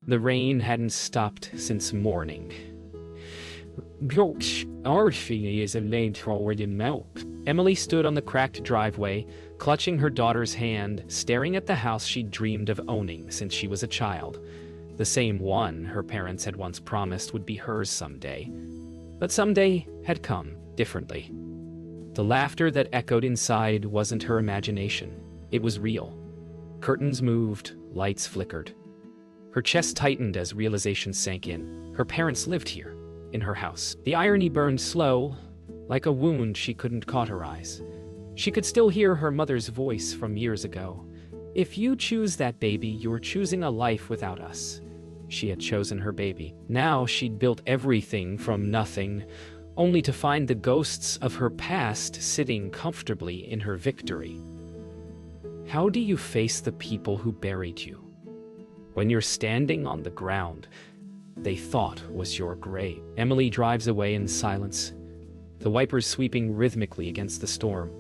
The rain hadn't stopped since morning. Is a lane forward in milk. Emily stood on the cracked driveway, clutching her daughter's hand, staring at the house she'd dreamed of owning since she was a child. The same one her parents had once promised would be hers someday. But someday had come differently. The laughter that echoed inside wasn't her imagination. It was real. Curtains moved, lights flickered. Her chest tightened as realization sank in. Her parents lived here, in her house. The irony burned slow, like a wound she couldn't cauterize. She could still hear her mother's voice from years ago. "If you choose that baby, you're choosing a life without us." She had chosen her baby. Now she'd built everything from nothing, only to find the ghosts of her past sitting comfortably in her victory. How do you face the people who buried you? When you're standing on the ground they thought was your grave. Emily drives away in silence, the wipers sweeping rhythmically against the storm.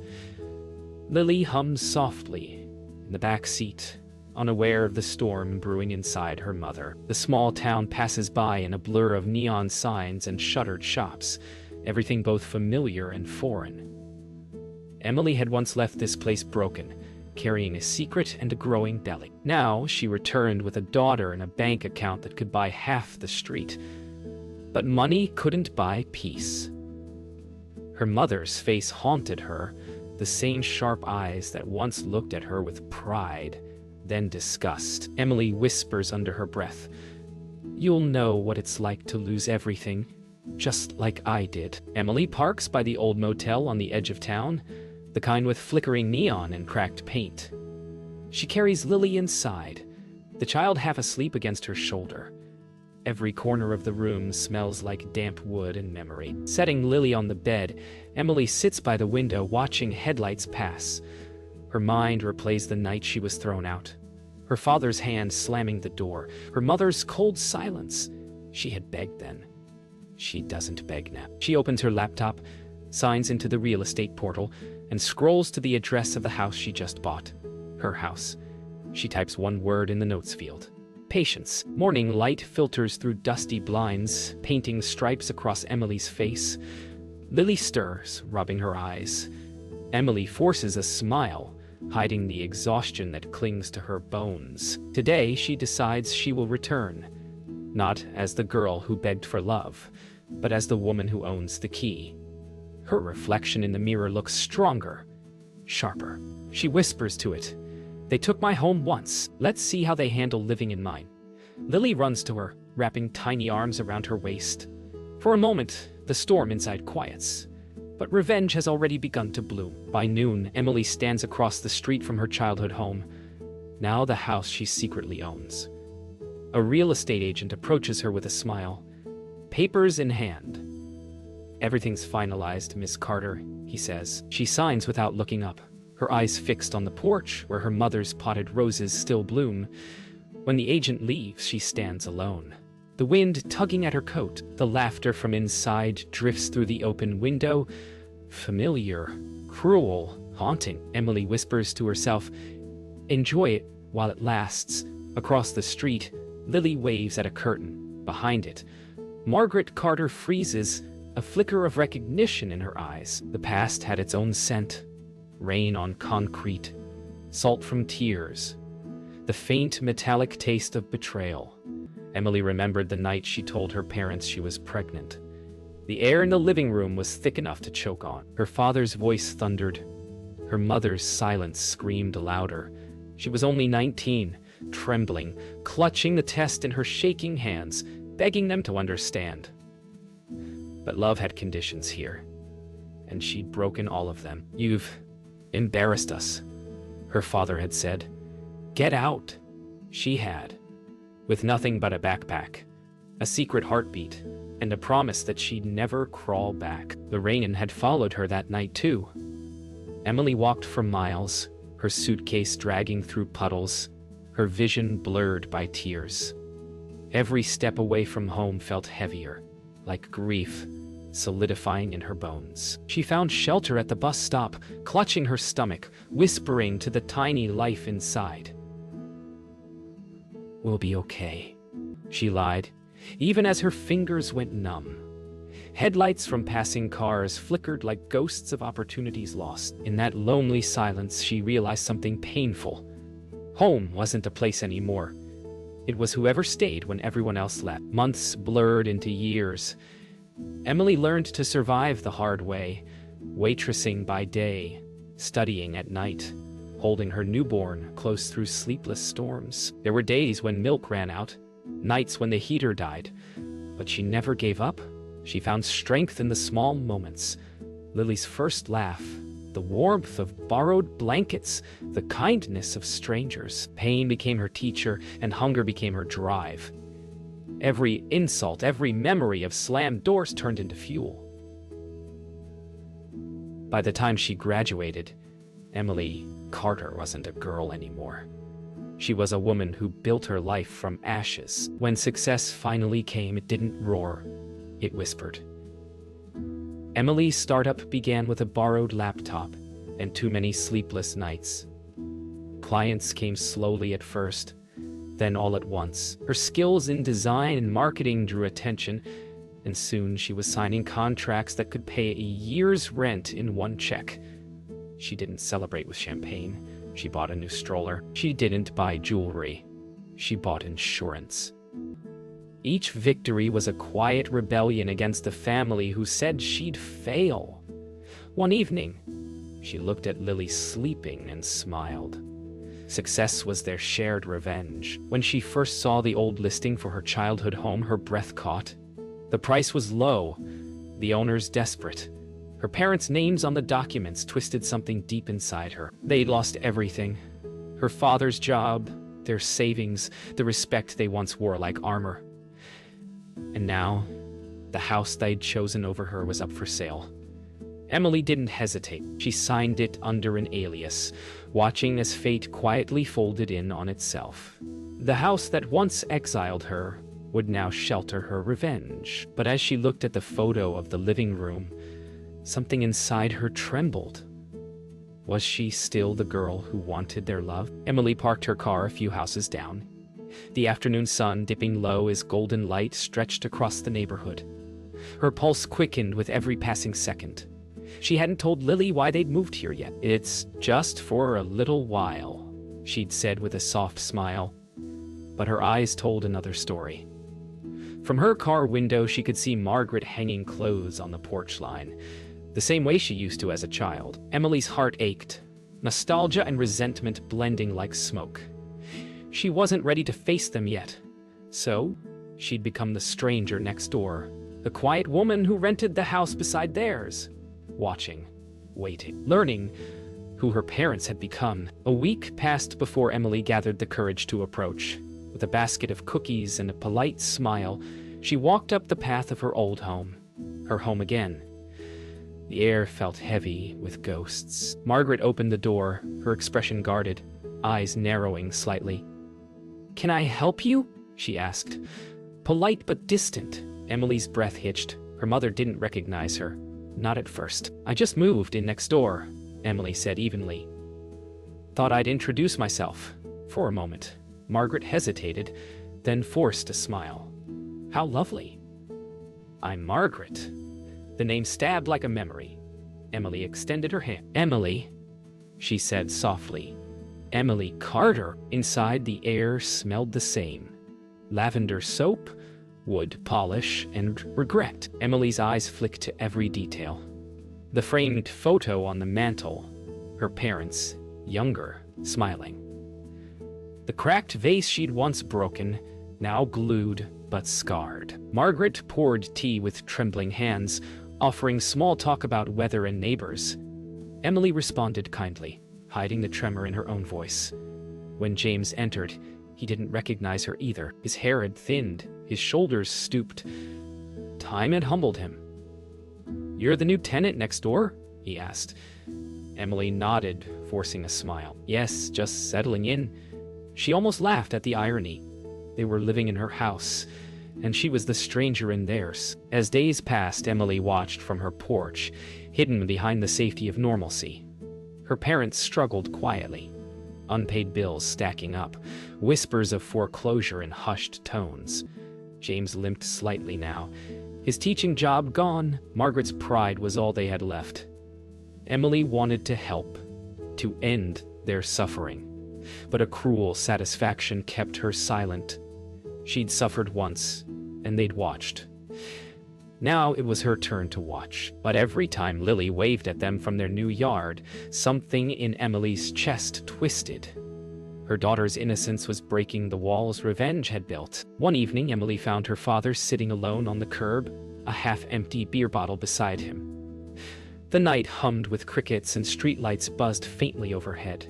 Lily hums softly in the back seat, unaware of the storm brewing inside her mother. The small town passes by in a blur of neon signs and shuttered shops, everything both familiar and foreign. Emily had once left this place broken, carrying a secret and a growing deli. Now she returned with a daughter and a bank account that could buy half the street. But money couldn't buy peace. Her mother's face haunted her, the same sharp eyes that once looked at her with pride, then disgust. Emily whispers under her breath, "You'll know what it's like to lose everything, just like I did." Emily parks by the old motel on the edge of town, the kind with flickering neon and cracked paint. She carries Lily inside, the child half asleep against her shoulder. Every corner of the room smells like damp wood and memory. Setting Lily on the bed, Emily sits by the window watching headlights pass. Her mind replays the night she was thrown out. Her father's hand slamming the door, her mother's cold silence. She had begged then. She doesn't beg now. She opens her laptop, signs into the real estate portal, and scrolls to the address of the house she just bought. Her house. She types one word in the notes field. Patience. Morning light filters through dusty blinds, painting stripes across Emily's face. Lily stirs, rubbing her eyes. Emily forces a smile, hiding the exhaustion that clings to her bones. Today, she decides she will return, not as the girl who begged for love, but as the woman who owns the key. Her reflection in the mirror looks stronger, sharper. She whispers to it, "They took my home once. Let's see how they handle living in mine." Lily runs to her, wrapping tiny arms around her waist. For a moment, the storm inside quiets. But revenge has already begun to bloom. By noon, Emily stands across the street from her childhood home, now the house she secretly owns. A real estate agent approaches her with a smile, papers in hand. "Everything's finalized, Miss Carter," he says. She signs without looking up, her eyes fixed on the porch where her mother's potted roses still bloom. When the agent leaves, she stands alone. The wind tugging at her coat, the laughter from inside drifts through the open window. Familiar, cruel, haunting. Emily whispers to herself, "Enjoy it while it lasts." Across the street, Lily waves at a curtain. Behind it, Margaret Carter freezes, a flicker of recognition in her eyes. The past had its own scent. Rain on concrete, salt from tears, the faint metallic taste of betrayal. Emily remembered the night she told her parents she was pregnant. The air in the living room was thick enough to choke on. Her father's voice thundered. Her mother's silence screamed louder. She was only 19, trembling, clutching the test in her shaking hands, begging them to understand. But love had conditions here, and she'd broken all of them. "You've embarrassed us," her father had said. "Get out." She had, with nothing but a backpack, a secret heartbeat, and a promise that she'd never crawl back. The rain had followed her that night too. Emily walked for miles, her suitcase dragging through puddles, her vision blurred by tears. Every step away from home felt heavier, like grief solidifying in her bones. She found shelter at the bus stop, clutching her stomach, whispering to the tiny life inside, "We'll be okay." she lied, even as her fingers went numb. Headlights from passing cars flickered like ghosts of opportunities lost. In that lonely silence, she realized something painful. Home wasn't a place anymore. It was whoever stayed when everyone else left. Months blurred into years. Emily learned to survive the hard way, waitressing by day, studying at night, holding her newborn close through sleepless storms. There were days when milk ran out, nights when the heater died, but she never gave up. She found strength in the small moments. Lily's first laugh, the warmth of borrowed blankets, the kindness of strangers. Pain became her teacher, and hunger became her drive. Every insult, every memory of slammed doors turned into fuel. By the time she graduated, Emily Carter wasn't a girl anymore. She was a woman who built her life from ashes. When success finally came, it didn't roar, it whispered. Emily's startup began with a borrowed laptop and too many sleepless nights. Clients came slowly at first, then all at once. Her skills in design and marketing drew attention, and soon she was signing contracts that could pay a year's rent in one check. She didn't celebrate with champagne. She bought a new stroller. She didn't buy jewelry. She bought insurance. Each victory was a quiet rebellion against the family who said she'd fail. One evening, she looked at Lily sleeping and smiled. Success was their shared revenge. When she first saw the old listing for her childhood home, her breath caught. The price was low, the owners desperate. Her parents' names on the documents twisted something deep inside her. They'd lost everything. Her father's job, their savings, the respect they once wore like armor. And now, the house they'd chosen over her was up for sale. Emily didn't hesitate. She signed it under an alias, watching as fate quietly folded in on itself. The house that once exiled her would now shelter her revenge. But as she looked at the photo of the living room, something inside her trembled. Was she still the girl who wanted their love? Emily parked her car a few houses down. The afternoon sun, dipping low as golden light, stretched across the neighborhood. Her pulse quickened with every passing second. She hadn't told Lily why they'd moved here yet. "It's just for a little while," she'd said with a soft smile. But her eyes told another story. From her car window, she could see Margaret hanging clothes on the porch line, the same way she used to as a child. Emily's heart ached, nostalgia and resentment blending like smoke. She wasn't ready to face them yet, so she'd become the stranger next door, the quiet woman who rented the house beside theirs, watching, waiting, learning who her parents had become. A week passed before Emily gathered the courage to approach. With a basket of cookies and a polite smile, she walked up the path of her old home, her home again. The air felt heavy with ghosts. Margaret opened the door, her expression guarded, eyes narrowing slightly. "Can I help you?" she asked. Polite but distant, Emily's breath hitched. Her mother didn't recognize her. Not at first. "I just moved in next door," Emily said evenly. "Thought I'd introduce myself." For a moment, Margaret hesitated, then forced a smile. "How lovely." "I'm Margaret." The name stabbed like a memory. Emily extended her hand. "Emily," she said softly. "Emily Carter." Inside, the air smelled the same. Lavender soap, wood polish, and regret. Emily's eyes flicked to every detail. The framed photo on the mantel, her parents, younger, smiling. The cracked vase she'd once broken, now glued but scarred. Margaret poured tea with trembling hands, offering small talk about weather and neighbors. Emily responded kindly, hiding the tremor in her own voice. When James entered, he didn't recognize her either. His hair had thinned, his shoulders stooped. Time had humbled him. "You're the new tenant next door?" he asked. Emily nodded, forcing a smile. "Yes, just settling in." She almost laughed at the irony. They were living in her house, and she was the stranger in theirs. As days passed, Emily watched from her porch, hidden behind the safety of normalcy. Her parents struggled quietly. unpaid bills stacking up, whispers of foreclosure in hushed tones. James limped slightly now. His teaching job gone, Margaret's pride was all they had left. Emily wanted to help, to end their suffering, but a cruel satisfaction kept her silent. She'd suffered once, and they'd watched. Now it was her turn to watch, but every time Lily waved at them from their new yard, something in Emily's chest twisted. Her daughter's innocence was breaking the walls revenge had built. One evening, Emily found her father sitting alone on the curb, a half-empty beer bottle beside him. The night hummed with crickets and streetlights buzzed faintly overhead.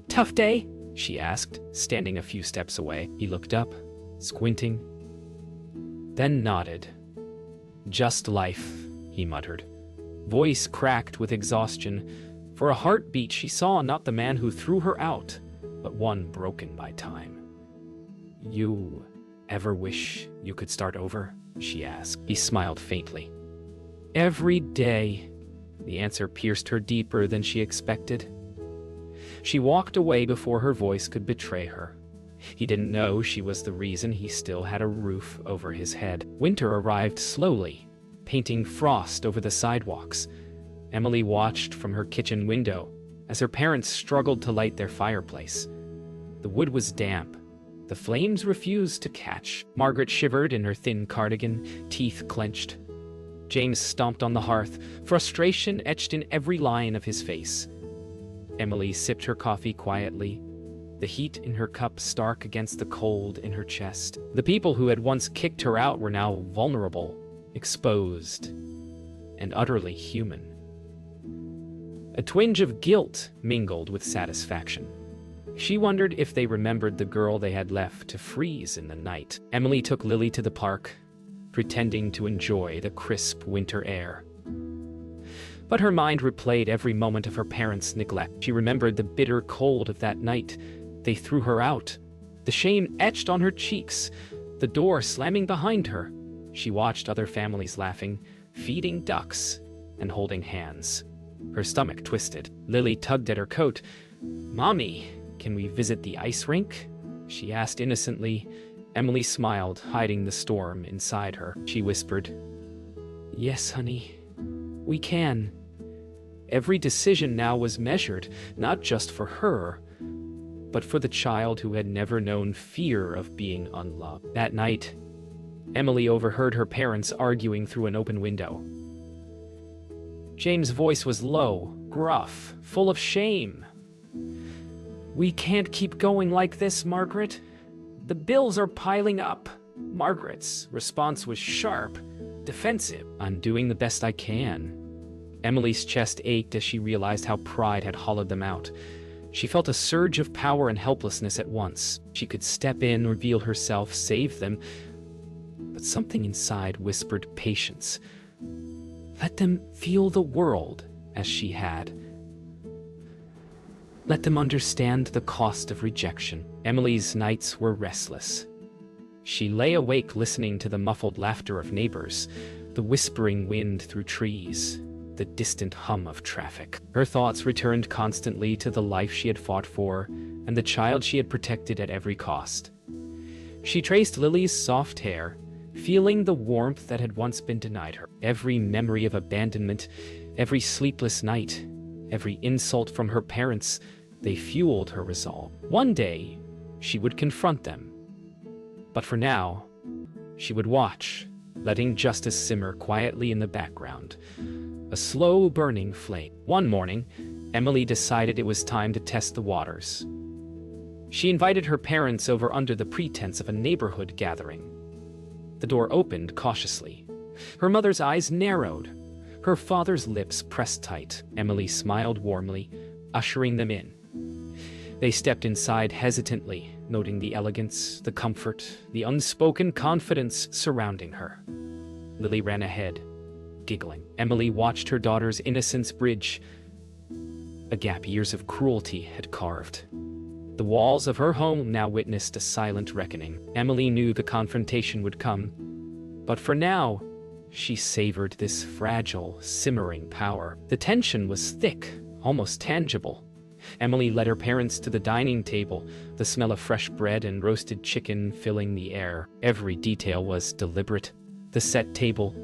"Tough day?" she asked, standing a few steps away. He looked up, squinting, then nodded. "Just life," he muttered. Voice cracked with exhaustion. For a heartbeat, she saw not the man who threw her out, but one broken by time. "You ever wish you could start over?" she asked. He smiled faintly. "Every day." The answer pierced her deeper than she expected. She walked away before her voice could betray her. He didn't know she was the reason he still had a roof over his head. Winter arrived slowly, painting frost over the sidewalks. Emily watched from her kitchen window as her parents struggled to light their fireplace. The wood was damp. The flames refused to catch. Margaret shivered in her thin cardigan, teeth clenched. James stomped on the hearth, frustration etched in every line of his face. Emily sipped her coffee quietly, the heat in her cup stark against the cold in her chest. The people who had once kicked her out were now vulnerable, exposed, and utterly human. A twinge of guilt mingled with satisfaction. She wondered if they remembered the girl they had left to freeze in the night. Emily took Lily to the park, pretending to enjoy the crisp winter air. But her mind replayed every moment of her parents' neglect. She remembered the bitter cold of that night. They threw her out. The shame etched on her cheeks, the door slamming behind her. She watched other families laughing, feeding ducks, and holding hands. Her stomach twisted. Lily tugged at her coat. "Mommy, can we visit the ice rink?" she asked innocently. Emily smiled, hiding the storm inside her. She whispered, "Yes, honey, we can." Every decision now was measured, not just for her, but for the child who had never known fear of being unloved. That night, Emily overheard her parents arguing through an open window. James' voice was low, gruff, full of shame. "We can't keep going like this, Margaret. The bills are piling up." Margaret's response was sharp, defensive. "I'm doing the best I can." Emily's chest ached as she realized how pride had hollowed them out. She felt a surge of power and helplessness at once. She could step in, reveal herself, save them. But something inside whispered patience. Let them feel the world as she had. Let them understand the cost of rejection. Emily's nights were restless. She lay awake listening to the muffled laughter of neighbors, the whispering wind through trees, the distant hum of traffic. Her thoughts returned constantly to the life she had fought for and the child she had protected at every cost. She traced Lily's soft hair, feeling the warmth that had once been denied her. Every memory of abandonment, every sleepless night, every insult from her parents, they fueled her resolve. One day, she would confront them. But for now, she would watch, letting justice simmer quietly in the background. A slow burning flame. One morning, Emily decided it was time to test the waters. She invited her parents over under the pretense of a neighborhood gathering. The door opened cautiously. Her mother's eyes narrowed. Her father's lips pressed tight. Emily smiled warmly, ushering them in. They stepped inside hesitantly, noting the elegance, the comfort, the unspoken confidence surrounding her. Lily ran ahead, giggling. Emily watched her daughter's innocence bridge a gap years of cruelty had carved. The walls of her home now witnessed a silent reckoning. Emily knew the confrontation would come, but for now, she savored this fragile, simmering power. The tension was thick, almost tangible. Emily led her parents to the dining table, the smell of fresh bread and roasted chicken filling the air. Every detail was deliberate. The set table,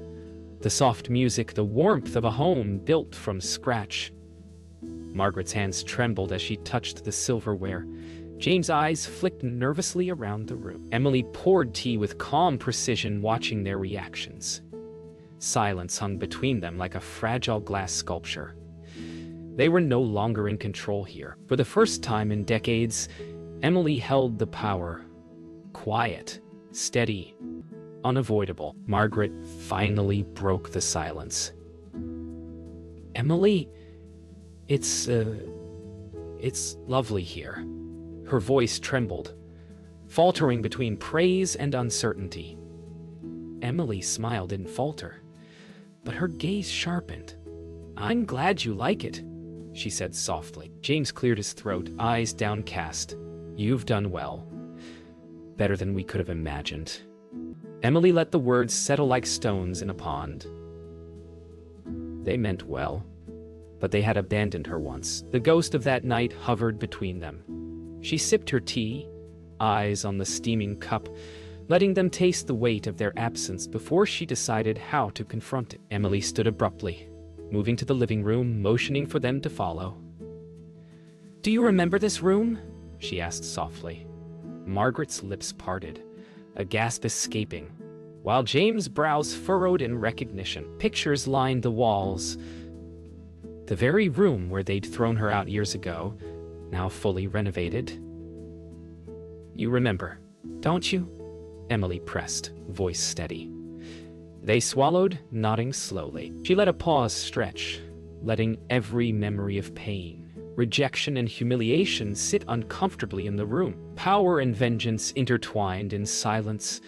the soft music, the warmth of a home built from scratch. Margaret's hands trembled as she touched the silverware. James' eyes flicked nervously around the room. Emily poured tea with calm precision, watching their reactions. Silence hung between them like a fragile glass sculpture. They were no longer in control here. For the first time in decades, Emily held the power. Quiet, steady, unavoidable. Margaret finally broke the silence. "Emily, it's lovely here." Her voice trembled, faltering between praise and uncertainty. Emily smiled and faltered, but her gaze sharpened. "I'm glad you like it," she said softly. James cleared his throat, eyes downcast. "You've done well. Better than we could have imagined." Emily let the words settle like stones in a pond. They meant well, but they had abandoned her once. The ghost of that night hovered between them. She sipped her tea, eyes on the steaming cup, letting them taste the weight of their absence before she decided how to confront it. Emily stood abruptly, moving to the living room, motioning for them to follow. "Do you remember this room?" she asked softly. Margaret's lips parted, a gasp escaping, while James' brows furrowed in recognition. Pictures lined the walls. The very room where they'd thrown her out years ago, now fully renovated. "You remember, don't you?" Emily pressed, voice steady. They swallowed, nodding slowly. She let a pause stretch, letting every memory of pain, rejection, and humiliation sit uncomfortably in the room. Power and vengeance intertwined in silence,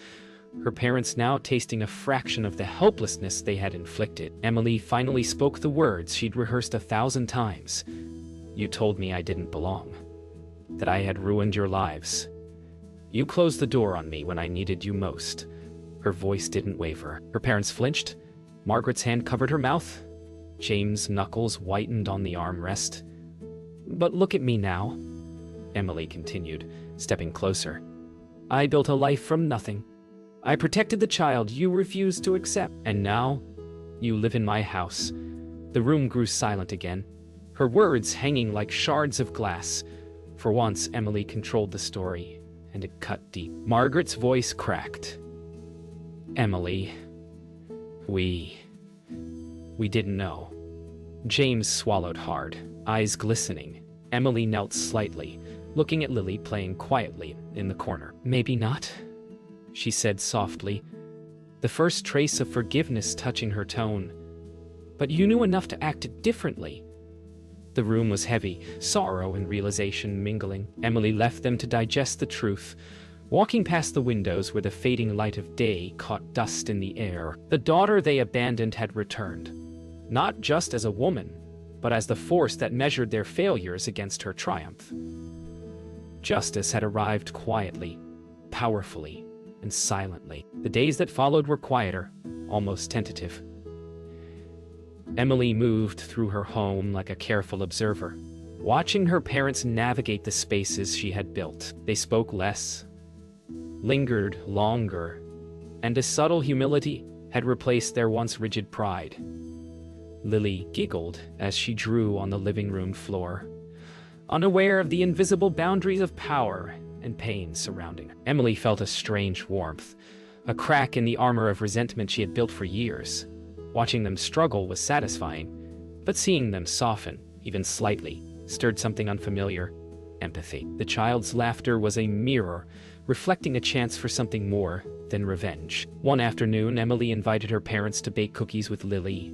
her parents now tasting a fraction of the helplessness they had inflicted. Emily finally spoke the words she'd rehearsed 1,000 times. "You told me I didn't belong, that I had ruined your lives. You closed the door on me when I needed you most." Her voice didn't waver. Her parents flinched. Margaret's hand covered her mouth. James' knuckles whitened on the armrest. "But look at me now," Emily continued, stepping closer. "I built a life from nothing. I protected the child you refused to accept. And now, you live in my house." The room grew silent again, her words hanging like shards of glass. For once, Emily controlled the story, and it cut deep. Margaret's voice cracked. "Emily, we didn't know." James swallowed hard, eyes glistening. Emily knelt slightly, looking at Lily playing quietly in the corner. "Maybe not," she said softly, the first trace of forgiveness touching her tone. "But you knew enough to act differently." The room was heavy, sorrow and realization mingling. Emily left them to digest the truth, walking past the windows where the fading light of day caught dust in the air. The daughter they abandoned had returned, not just as a woman, but as the force that measured their failures against her triumph. Justice had arrived quietly, powerfully, and silently. The days that followed were quieter, almost tentative. Emily moved through her home like a careful observer, watching her parents navigate the spaces she had built. They spoke less, lingered longer, and a subtle humility had replaced their once rigid pride. Lily giggled as she drew on the living room floor, unaware of the invisible boundaries of power and pain surrounding her. Emily felt a strange warmth, a crack in the armor of resentment she had built for years. Watching them struggle was satisfying, but seeing them soften, even slightly, stirred something unfamiliar: empathy. The child's laughter was a mirror, reflecting a chance for something more than revenge. One afternoon, Emily invited her parents to bake cookies with Lily.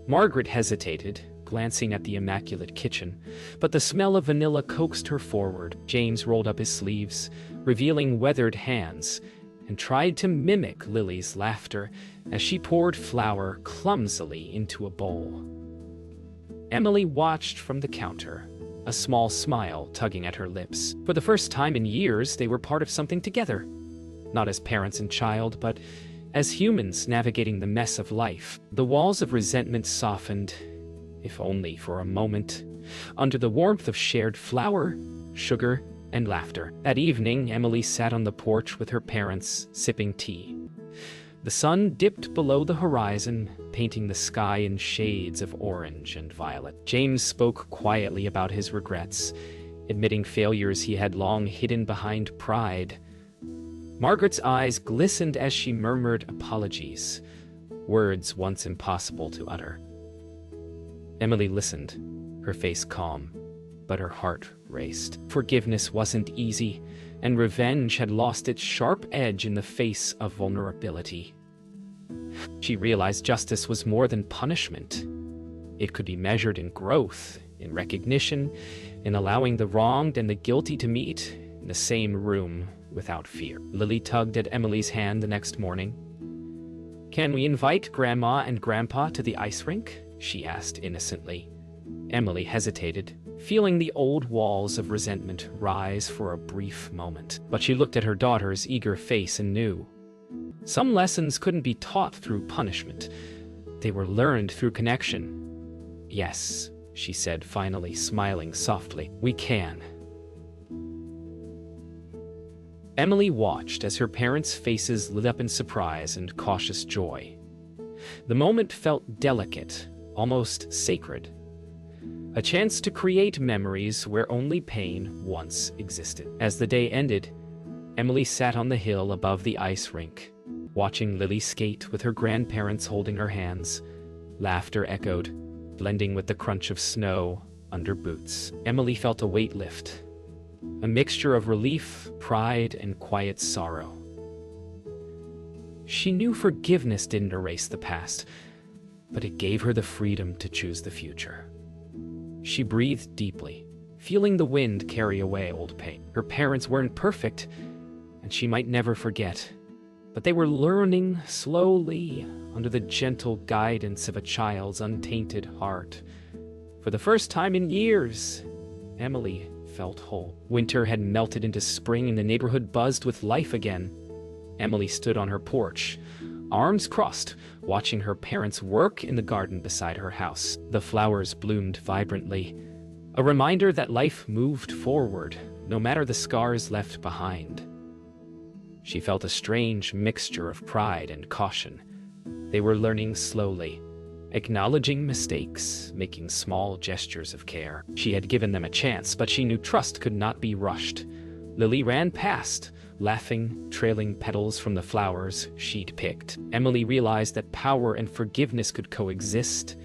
Margaret hesitated, glancing at the immaculate kitchen, but the smell of vanilla coaxed her forward. James rolled up his sleeves, revealing weathered hands, and tried to mimic Lily's laughter as she poured flour clumsily into a bowl. Emily watched from the counter, a small smile tugging at her lips. For the first time in years, they were part of something together. Not as parents and child, but as humans navigating the mess of life. The walls of resentment softened, if only for a moment. under the warmth of shared flour, sugar, and laughter. That evening, Emily sat on the porch with her parents, sipping tea. The sun dipped below the horizon, painting the sky in shades of orange and violet. James spoke quietly about his regrets, admitting failures he had long hidden behind pride. Margaret's eyes glistened as she murmured apologies, words once impossible to utter. Emily listened, her face calm, but her heart raced. Forgiveness wasn't easy, and revenge had lost its sharp edge in the face of vulnerability. She realized justice was more than punishment. It could be measured in growth, in recognition, in allowing the wronged and the guilty to meet in the same room without fear. Lily tugged at Emily's hand the next morning. "Can we invite Grandma and Grandpa to the ice rink?" she asked innocently. Emily hesitated, feeling the old walls of resentment rise for a brief moment. But she looked at her daughter's eager face and knew. Some lessons couldn't be taught through punishment. They were learned through connection. "Yes," she said, finally smiling softly. "We can." Emily watched as her parents' faces lit up in surprise and cautious joy. The moment felt delicate, almost sacred. A chance to create memories where only pain once existed. As the day ended, Emily sat on the hill above the ice rink, watching Lily skate with her grandparents holding her hands. Laughter echoed, blending with the crunch of snow under boots. Emily felt a weight lift, a mixture of relief, pride, and quiet sorrow. She knew forgiveness didn't erase the past, but it gave her the freedom to choose the future. She breathed deeply, feeling the wind carry away old pain. Her parents weren't perfect, and she might never forget, but they were learning slowly under the gentle guidance of a child's untainted heart. For the first time in years, Emily felt whole. Winter had melted into spring and the neighborhood buzzed with life again. Emily stood on her porch, arms crossed, watching her parents work in the garden beside her house. The flowers bloomed vibrantly, a reminder that life moved forward, no matter the scars left behind. She felt a strange mixture of pride and caution. They were learning slowly, acknowledging mistakes, making small gestures of care. She had given them a chance, but she knew trust could not be rushed. Lily ran past, laughing, trailing petals from the flowers she'd picked. Emily realized that power and forgiveness could coexist,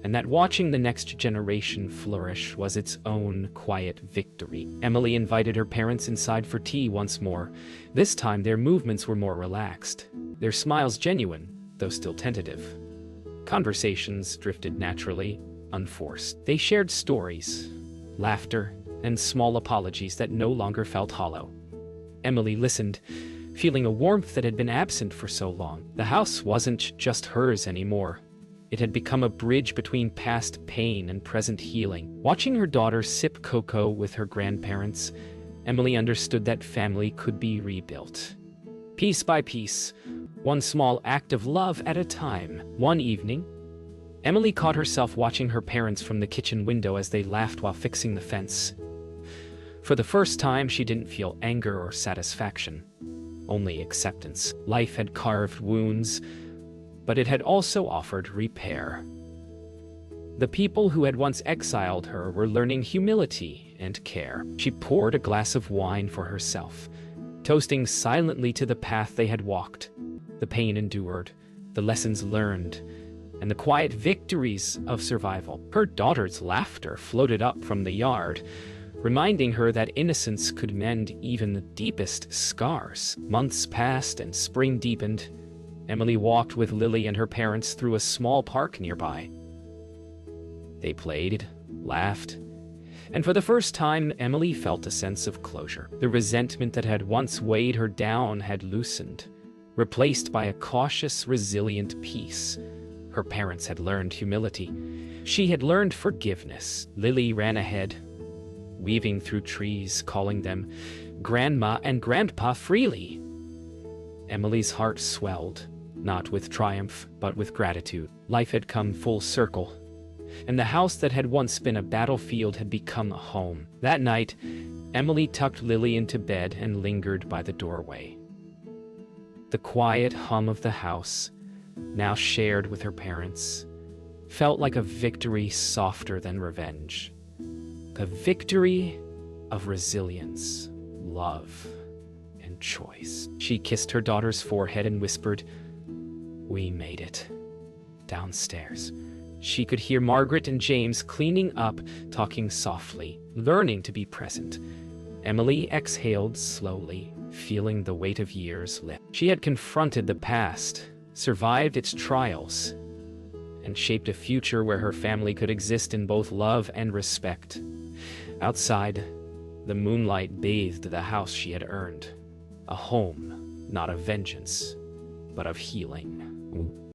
and that watching the next generation flourish was its own quiet victory. Emily invited her parents inside for tea once more. This time their movements were more relaxed, their smiles genuine, though still tentative. Conversations drifted naturally, unforced. They shared stories, laughter, and small apologies that no longer felt hollow. Emily listened, feeling a warmth that had been absent for so long. The house wasn't just hers anymore. It had become a bridge between past pain and present healing. Watching her daughter sip cocoa with her grandparents, Emily understood that family could be rebuilt. Piece by piece, one small act of love at a time. One evening, Emily caught herself watching her parents from the kitchen window as they laughed while fixing the fence. For the first time, she didn't feel anger or satisfaction, only acceptance. Life had carved wounds, but it had also offered repair. The people who had once exiled her were learning humility and care. She poured a glass of wine for herself, toasting silently to the path they had walked, the pain endured, the lessons learned, and the quiet victories of survival. Her daughter's laughter floated up from the yard, reminding her that innocence could mend even the deepest scars. Months passed and spring deepened. Emily walked with Lily and her parents through a small park nearby. They played, laughed, and for the first time, Emily felt a sense of closure. The resentment that had once weighed her down had loosened, replaced by a cautious, resilient peace. Her parents had learned humility. She had learned forgiveness. Lily ran ahead, weaving through trees, calling them Grandma and Grandpa freely. Emily's heart swelled, not with triumph, but with gratitude. Life had come full circle. and the house that had once been a battlefield had become a home. That night, Emily tucked Lily into bed and lingered by the doorway. The quiet hum of the house, now shared with her parents, felt like a victory softer than revenge. A victory of resilience, love, and choice. She kissed her daughter's forehead and whispered, "We made it." Downstairs, she could hear Margaret and James cleaning up, talking softly, learning to be present. Emily exhaled slowly, feeling the weight of years lift. She had confronted the past, survived its trials, and shaped a future where her family could exist in both love and respect. Outside, the moonlight bathed the house she had earned. A home, not of vengeance, but of healing.